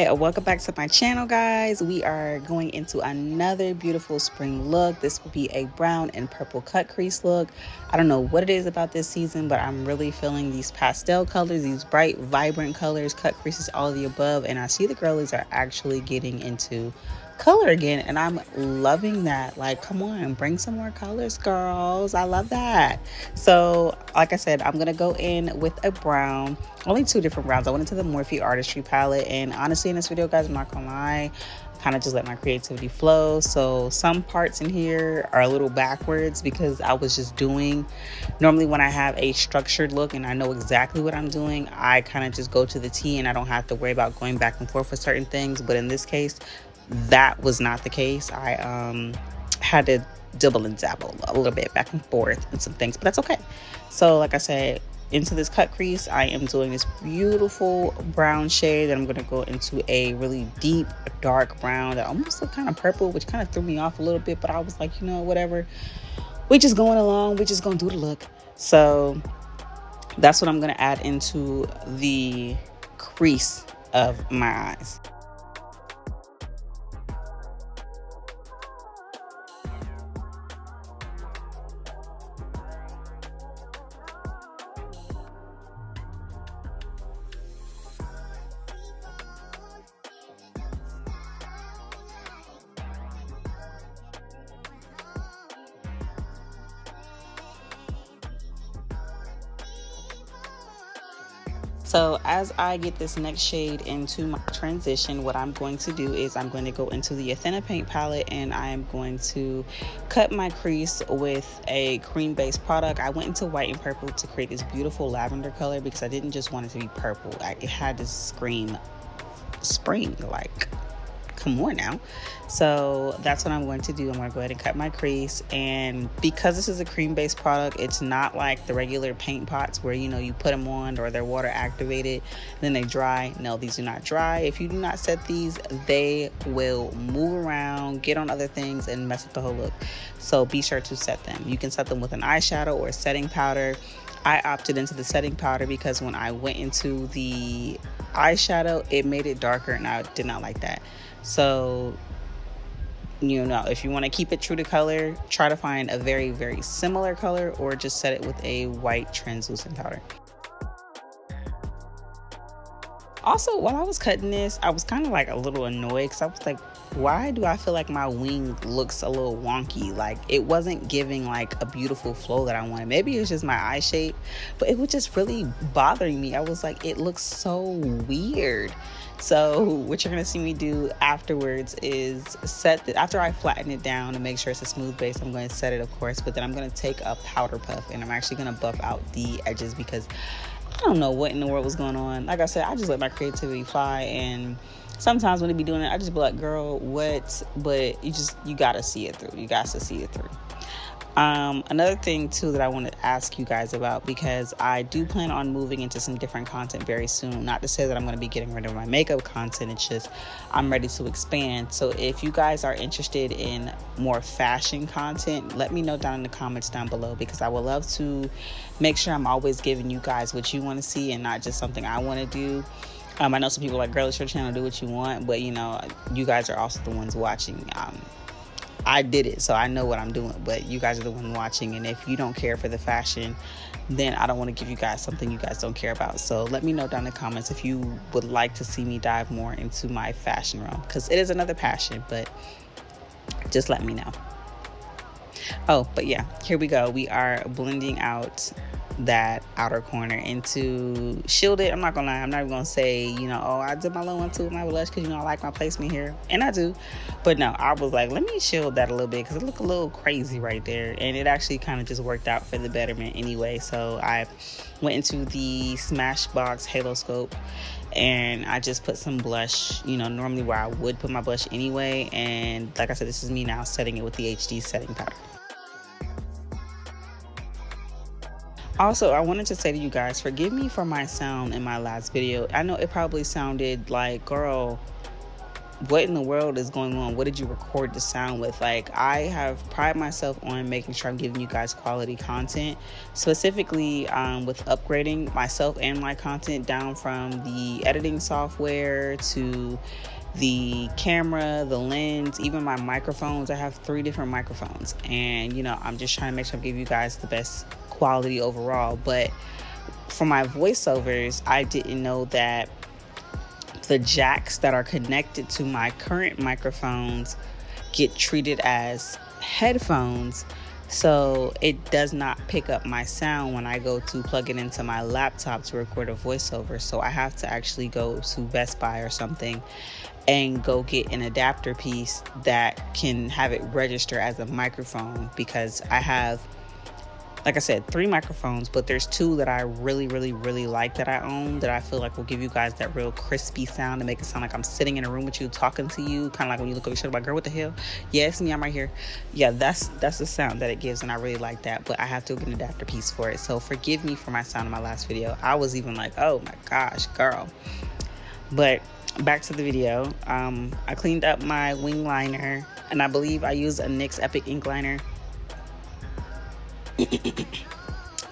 Hi, welcome back to my channel, guys. We are going into another beautiful spring look. This will be a brown and purple cut crease look. I don't know what it is about this season, but I'm really feeling these pastel colors, these bright, vibrant colors, cut creases, all of the above. And I see the girlies are actually getting into color again, and I'm loving that. Like, come on, bring some more colors, girls. I love that. So like I said, I'm gonna go in with a brown, only two different browns. I went into the Morphe Artistry palette, and honestly in this video, guys, I'm not gonna lie, kind of just let my creativity flow. So some parts in here are a little backwards because I was just doing, normally when I have a structured look and I know exactly what I'm doing, I kind of just go to the T and I don't have to worry about going back and forth with certain things. But in this case, that was not the case. I had to dibble and dabble a little bit back and forth and some things, but that's okay. So like I said, into this cut crease, I am doing this beautiful brown shade, and I'm going to go into a really deep dark brown that almost looked kind of purple, which kind of threw me off a little bit, but I was like, you know, whatever, we just going along, we just gonna do the look. So that's what I'm going to add into the crease of my eyes. So as I get this next shade into my transition, what I'm going to do is I'm going to go into the Athena paint palette, and I am going to cut my crease with a cream based product. I went into white and purple to create this beautiful lavender color because I didn't just want it to be purple. It had to scream spring, like, come on now. So that's what I'm going to do. I'm going to go ahead and cut my crease, and because this is a cream based product, it's not like the regular paint pots where, you know, you put them on or they're water activated then they dry. No, these do not dry. If you do not set these, they will move around, get on other things, and mess up the whole look. So be sure to set them. You can set them with an eyeshadow or a setting powder. I opted into the setting powder because when I went into the eyeshadow, it made it darker, and I did not like that. So, you know, if you want to keep it true to color, try to find a very, very similar color, or just set it with a white translucent powder. Also, while I was cutting this, I was kind of like a little annoyed because I was like, why do I feel like my wing looks a little wonky? Like, it wasn't giving like a beautiful flow that I wanted. Maybe it was just my eye shape, but it was just really bothering me. I was like, it looks so weird. So what you're gonna see me do afterwards is set it, after I flatten it down to make sure it's a smooth base, I'm going to set it, of course, but then I'm going to take a powder puff and I'm actually going to buff out the edges because I don't know what in the world was going on. Like I said, I just let my creativity fly, and sometimes when they be doing it, I just be like, girl, what? But you gotta see it through. You got to see it through. Another thing too that I want to ask you guys about, because I do plan on moving into some different content very soon. Not to say that I'm going to be getting rid of my makeup content, it's just I'm ready to expand. So if you guys are interested in more fashion content, let me know down in the comments down below, because I would love to make sure I'm always giving you guys what you want to see and not just something I want to do. I know some people are like, girl, it's your channel, do what you want, but you know, you guys are also the ones watching. I did it, so I know what I'm doing, but you guys are the one watching, and if you don't care for the fashion, then I don't want to give you guys something you guys don't care about. So let me know down in the comments if you would like to see me dive more into my fashion realm, because it is another passion, but just let me know. Oh, but yeah, here we go. We are blending out that outer corner into shielded. I'm not gonna lie, I'm not even gonna say, you know, oh, I did my little one too with my blush because, you know, I like my placement here, and I do, but no, I was like, let me shield that a little bit because it looked a little crazy right there, and it actually kind of just worked out for the betterment anyway. So I went into the Smashbox Halo Scope and I just put some blush, you know, normally where I would put my blush anyway, and like I said, this is me now setting it with the HD setting powder. Also, I wanted to say to you guys, forgive me for my sound in my last video. I know it probably sounded like, girl, what in the world is going on? What did you record the sound with? Like, I have pride myself on making sure I'm giving you guys quality content, specifically with upgrading myself and my content down from the editing software to the camera, the lens, even my microphones. I have 3 different microphones, and you know, I'm just trying to make sure I give you guys the best quality overall. But for my voiceovers, I didn't know that the jacks that are connected to my current microphones get treated as headphones, so it does not pick up my sound when I go to plug it into my laptop to record a voiceover. So I have to actually go to Best Buy or something and go get an adapter piece that can have it register as a microphone, because I have, like I said, 3 microphones, but there's 2 that I really like that I own, that I feel like will give you guys that real crispy sound to make it sound like I'm sitting in a room with you, talking to you, kind of like when you look over your shoulder, like, girl, what the hell? Yeah, it's me, I'm right here. Yeah, that's the sound that it gives, and I really like that, but I have to get an adapter piece for it. So forgive me for my sound in my last video. I was even like, oh my gosh, girl. But back to the video. I cleaned up my wing liner, and I believe I used a NYX Epic ink liner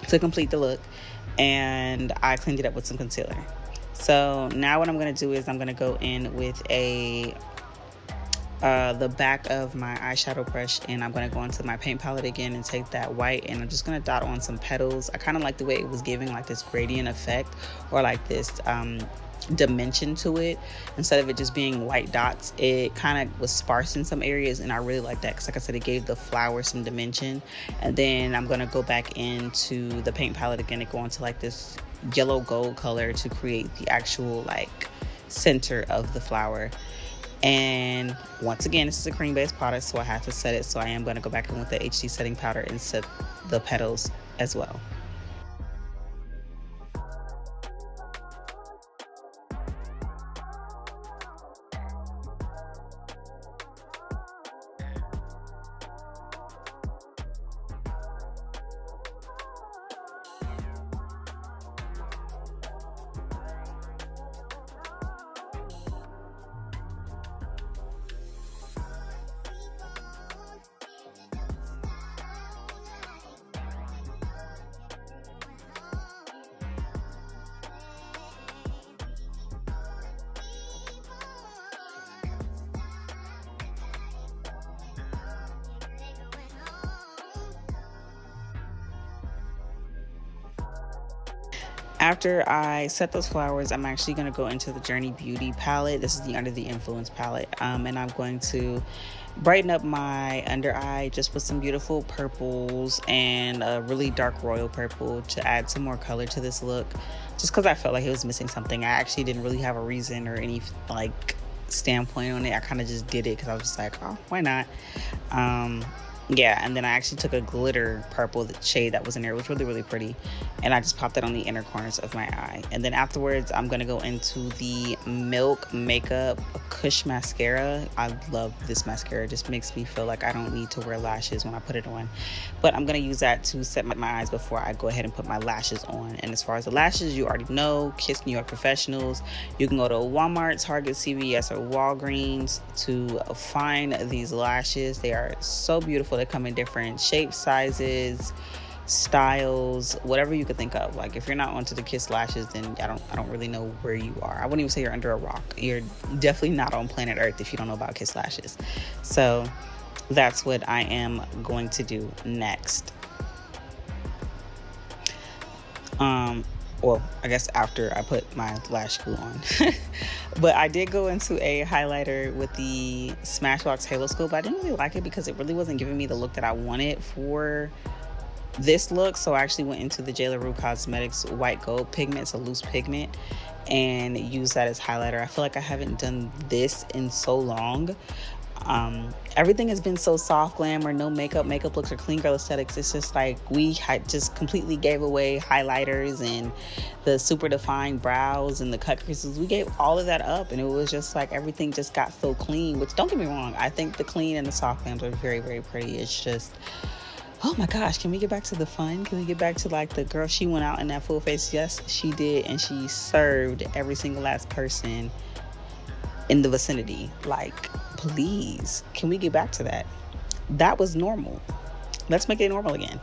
to complete the look, and I cleaned it up with some concealer. So now what I'm going to do is I'm going to go in with the back of my eyeshadow brush, and I'm going to go into my paint palette again and take that white, and I'm just going to dot on some petals. I kind of like the way it was giving like this gradient effect, or like this dimension to it. Instead of it just being white dots, it kind of was sparse in some areas, and I really like that, because like I said, it gave the flower some dimension. And then I'm going to go back into the paint palette again and go into like this yellow gold color to create the actual like center of the flower. And once again, this is a cream based product, so I have to set it, so I am going to go back in with the HD setting powder and set the petals as well. After I set those flowers, I'm actually going to go into the Journey Beauty palette. This is the Under the Influence palette, and I'm going to brighten up my under eye just with some beautiful purples and a really dark royal purple to add some more color to this look, just because I felt like it was missing something. I actually didn't really have a reason or any like standpoint on it. I kind of just did it because I was just like, oh, why not? Yeah, and then I actually took a glitter purple, the shade that was in there. It was really pretty, and I just popped that on the inner corners of my eye. And then afterwards, I'm going to go into the Milk Makeup Kush Mascara. I love this mascara. It just makes me feel like I don't need to wear lashes when I put it on. But I'm going to use that to set my eyes before I go ahead and put my lashes on. And as far as the lashes, you already know, Kiss New York Professionals. You can go to Walmart, Target, CVS, or Walgreens to find these lashes. They are so beautiful. They come in different shapes, sizes, styles, whatever you could think of. Like, if you're not onto the Kiss lashes, then I don't really know where you are. I wouldn't even say you're under a rock. You're definitely not on planet Earth if you don't know about Kiss lashes. So that's what I am going to do next. Well, I guess after I put my lash glue on. But I did go into a highlighter with the Smashbox Halo Scope. I didn't really like it because it really wasn't giving me the look that I wanted for this look. So I actually went into the J. LaRue Cosmetics White Gold pigment. It's a loose pigment, and use that as highlighter. I feel like I haven't done this in so long. Everything has been so soft glamour, no makeup looks, or clean girl aesthetics. It's just like we had just completely gave away highlighters and the super defined brows and the cut creases. We gave all of that up, and it was just like everything just got so clean, which, don't get me wrong, I think the clean and the soft glams are very pretty. It's just, oh my gosh, can we get back to the fun? Can we get back to like the girl? She went out in that full face. Yes, she did, and she served every single last person in the vicinity. Like, please, can we get back to that? That was normal. Let's make it normal again.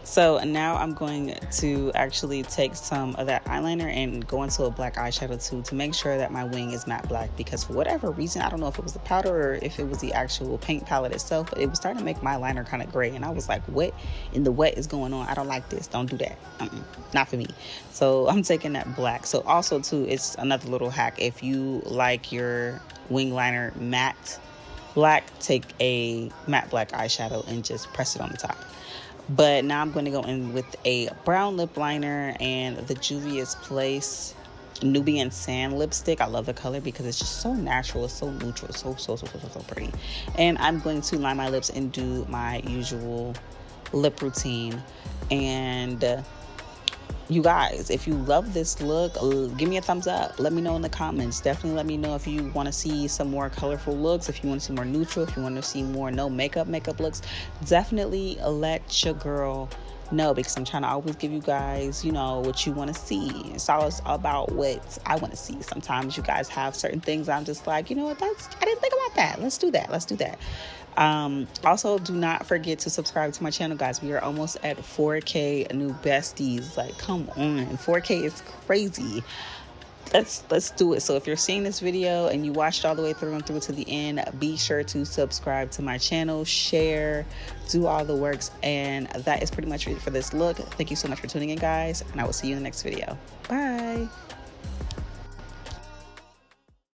So now I'm going to actually take some of that eyeliner and go into a black eyeshadow too, to make sure that my wing is matte black, because for whatever reason, I don't know if it was the powder or if it was the actual paint palette itself, but it was starting to make my liner kind of gray, and I was like, what in the wet is going on? I don't like this. Don't do that. Not for me. So I'm taking that black. So also too, it's another little hack. If you like your wing liner matte black, take a matte black eyeshadow and just press it on the top. But now I'm going to go in with a brown lip liner and the Juvia's Place Nubian Sand lipstick. I love the color because it's just so natural. It's so neutral. So pretty. And I'm going to line my lips and do my usual lip routine. And you guys, if you love this look, give me a thumbs up. Let me know in the comments. Definitely let me know if you want to see some more colorful looks, if you want to see more neutral, if you want to see more no makeup looks. Definitely let your girl know, because I'm trying to always give you guys, you know, what you want to see. It's always about what I want to see. Sometimes you guys have certain things I'm just like, you know what, I didn't think about that. Let's do that. Also, do not forget to subscribe to my channel, guys. We are almost at 4K new besties. Like, come on, 4K is crazy. Let's do it. So if you're seeing this video and you watched all the way through and through to the end, be sure to subscribe to my channel, share, do all the works, and that is pretty much it for this look. Thank you so much for tuning in, guys, and I will see you in the next video. Bye.